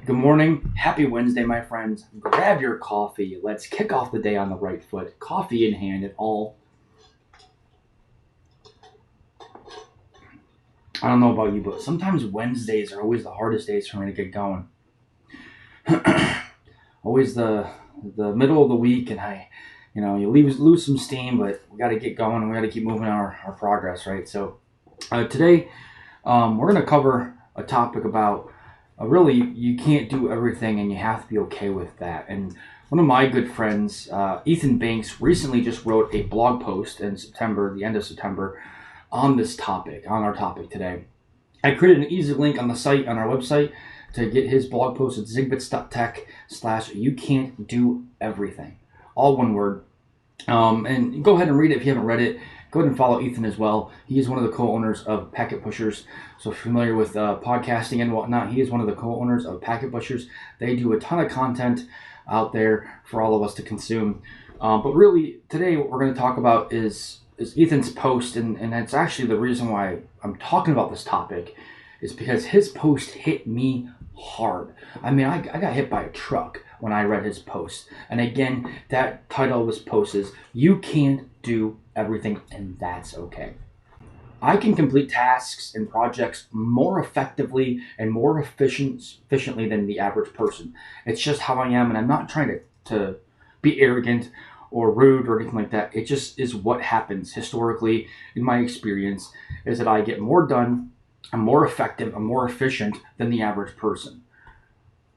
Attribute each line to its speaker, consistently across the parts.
Speaker 1: Good morning. Happy Wednesday, my friends. Grab your coffee. Let's kick off the day on the right foot. Coffee in hand and all. I don't know about you, but sometimes Wednesdays are always the hardest days for me to get going. Always the middle of the week, and you lose some steam, but we got to get going and we got to keep moving our progress, right? So today we're going to cover a topic about really, you can't do everything and you have to be okay with that. And one of my good friends, Ethan Banks, recently just wrote a blog post in September, the end of September, on this topic, on our topic today. I created an easy link on the site, on our website, to get his blog post at zigbits.tech/you can't do everything. All one word. And go ahead and read it if you haven't read it. Go ahead and follow Ethan as well. He is one of the co-owners of Packet Pushers. So if you're familiar with podcasting and whatnot, he is one of the co-owners of Packet Pushers. They do a ton of content out there for all of us to consume. But really, today what we're going to talk about is Ethan's post, and that's actually the reason why I'm talking about this topic, is because his post hit me hard. I mean, I got hit by a truck when I read his post. And again, that title of his post is, "You Can't Do Everything, and That's Okay." I can complete tasks and projects more effectively and more efficiently than the average person. It's just how I am, and I'm not trying to be arrogant or rude or anything like that. It just is what happens historically in my experience, is that I get more done, I'm more effective, I'm more efficient than the average person.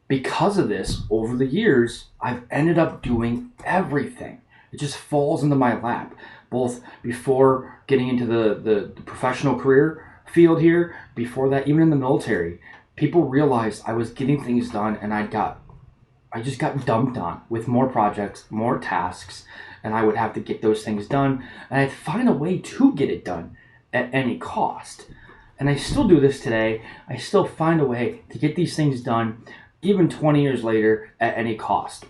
Speaker 1: Because of this, over the years, I've ended up doing everything. It just falls into my lap, both before getting into the professional career field here, before that, even in the military. People realized I was getting things done, and I just got dumped on with more projects, more tasks, and I would have to get those things done, and I'd find a way to get it done at any cost. And I still do this today. I still find a way to get these things done, even 20 years later, at any cost.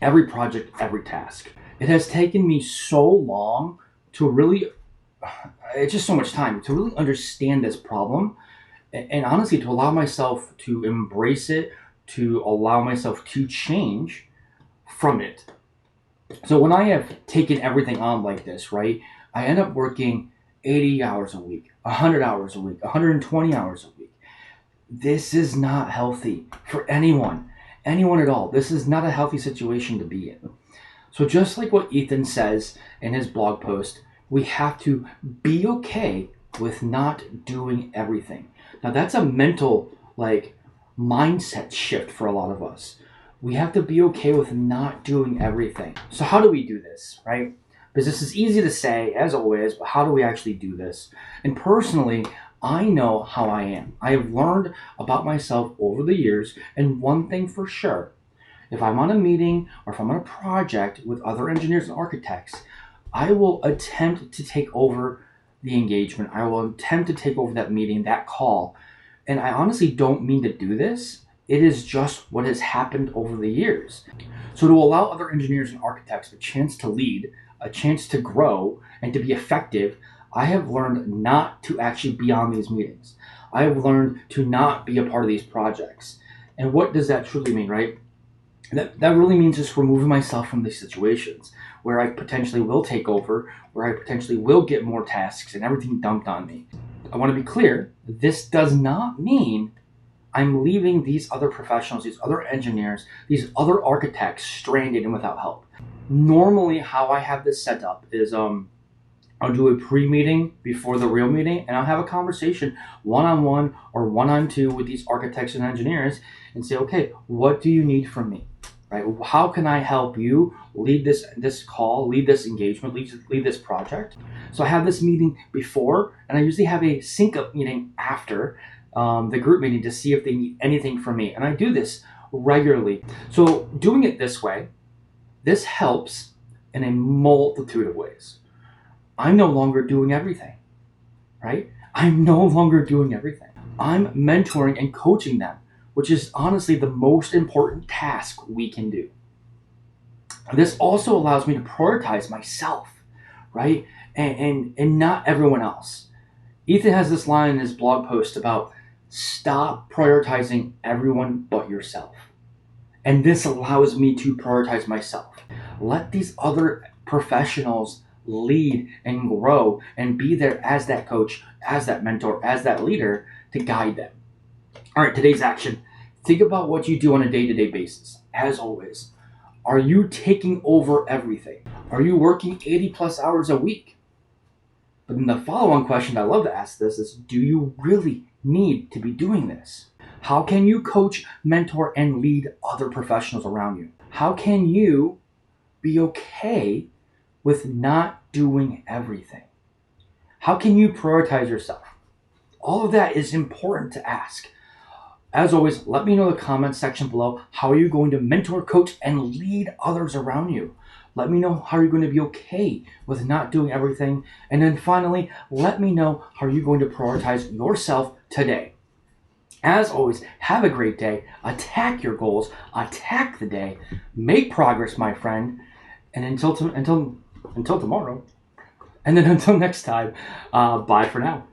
Speaker 1: Every project, every task. It has taken me so long to really, it's just so much time, to really understand this problem, and honestly, to allow myself to embrace it, to allow myself to change from it. So when I have taken everything on like this, right, I end up working 80 hours a week, 100 hours a week, 120 hours a week. This is not healthy for anyone at all. This is not a healthy situation to be in. So just like what Ethan says in his blog post, we have to be okay with not doing everything. Now that's a mental, mindset shift for a lot of us. We have to be okay with not doing everything. So how do we do this, right? Because this is easy to say, as always, but how do we actually do this? And personally, I know how I am. I have learned about myself over the years, and one thing for sure, if I'm on a meeting or if I'm on a project with other engineers and architects, I will attempt to take over the engagement. I will attempt to take over that meeting, that call. And I honestly don't mean to do this. It is just what has happened over the years. So to allow other engineers and architects a chance to lead, a chance to grow, and to be effective, I have learned not to actually be on these meetings. I have learned to not be a part of these projects. And what does that truly mean, right? That really means just removing myself from these situations where I potentially will take over, where I potentially will get more tasks and everything dumped on me. I want to be clear, this does not mean I'm leaving these other professionals, these other engineers, these other architects stranded and without help. Normally, how I have this set up is I'll do a pre-meeting before the real meeting, and I'll have a conversation one-on-one or one-on-two with these architects and engineers and say, okay, what do you need from me? Right? How can I help you lead this call, lead this engagement, lead this project? So I have this meeting before, and I usually have a sync-up meeting after the group meeting to see if they need anything from me. And I do this regularly. So doing it this way, this helps in a multitude of ways. I'm no longer doing everything, right? I'm no longer doing everything. I'm mentoring and coaching them, which is honestly the most important task we can do. This also allows me to prioritize myself, right? And not everyone else. Ethan has this line in his blog post about Stop prioritizing everyone but yourself. And this allows me to prioritize myself. Let these other professionals lead and grow and be there as that coach, as that mentor, as that leader to guide them. All right, today's action. Think about what you do on a day to day basis. As always, are you taking over everything? Are you working 80 plus hours a week? But then the follow on question I love to ask this is, do you really need to be doing this? How can you coach, mentor, and lead other professionals around you? How can you be okay with not doing everything? How can you prioritize yourself? All of that is important to ask. As always, let me know in the comments section below, how are you going to mentor, coach, and lead others around you? Let me know how you're going to be okay with not doing everything. And then finally, let me know how you're going to prioritize yourself today. As always, have a great day. Attack your goals. Attack the day. Make progress, my friend. And until tomorrow. And then until next time, bye for now.